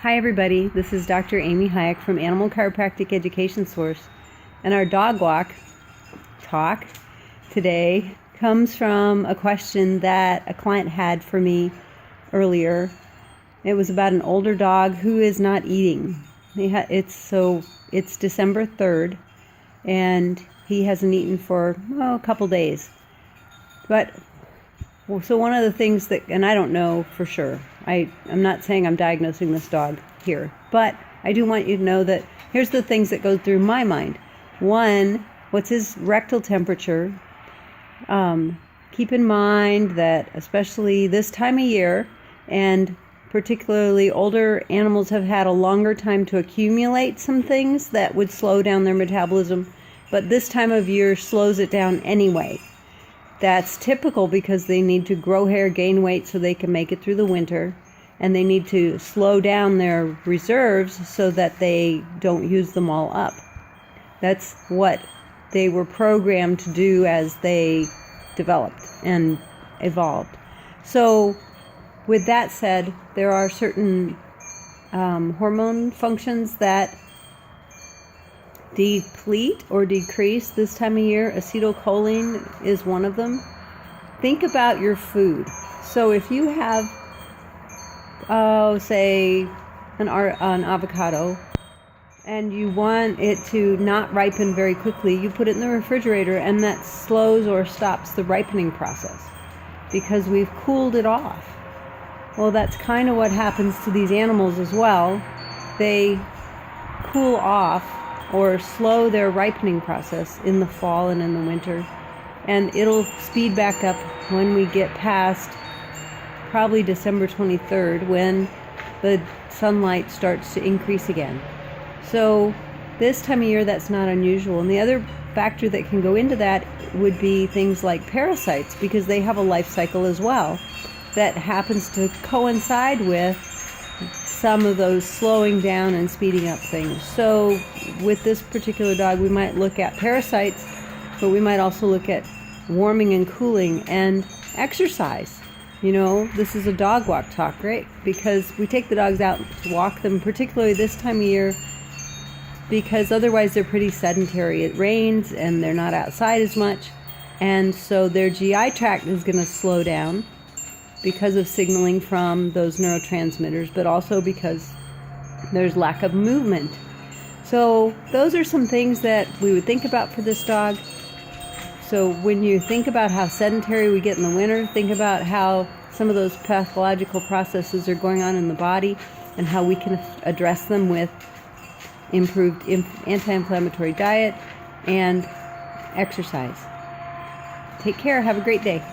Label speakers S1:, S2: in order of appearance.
S1: Hi everybody, this is Dr. Amy Hayek from Animal Chiropractic Education Source, and our dog walk talk today comes from a question that a client had for me earlier. It was about an older dog who is not eating. It's December 3rd and he hasn't eaten for a couple days. So one of the things that, and I don't know for sure, I'm not saying I'm diagnosing this dog here, but I do want you to know that here's the things that go through my mind. One, what's his rectal temperature? Keep in mind that especially this time of year, and particularly older animals have had a longer time to accumulate some things that would slow down their metabolism, but this time of year slows it down anyway. That's typical because they need to grow hair, gain weight so they can make it through the winter, and they need to slow down their reserves so that they don't use them all up. That's what they were programmed to do as they developed and evolved. So with that said, there are certain hormone functions that deplete or decrease this time of year. Acetylcholine is one of them. Think about your food. So if you have, say, an avocado, and you want it to not ripen very quickly, you put it in the refrigerator, and that slows or stops the ripening process because we've cooled it off. Well, that's kind of what happens to these animals as well. They cool off or slow their ripening process in the fall and in the winter, and it'll speed back up when we get past probably December 23rd, when the sunlight starts to increase again. So this time of year, that's not unusual. And the other factor that can go into that would be things like parasites, because they have a life cycle as well that happens to coincide with some of those slowing down and speeding up things. So with this particular dog, we might look at parasites, but we might also look at warming and cooling and exercise. You know, this is a dog walk talk, right? Because we take the dogs out to walk them, particularly this time of year, because otherwise they're pretty sedentary. It rains and they're not outside as much, and so their GI tract is going to slow down because of signaling from those neurotransmitters, but also because there's lack of movement. So those are some things that we would think about for this dog. So when you think about how sedentary we get in the winter, think about how some of those pathological processes are going on in the body and how we can address them with improved anti-inflammatory diet and exercise. Take care. Have a great day.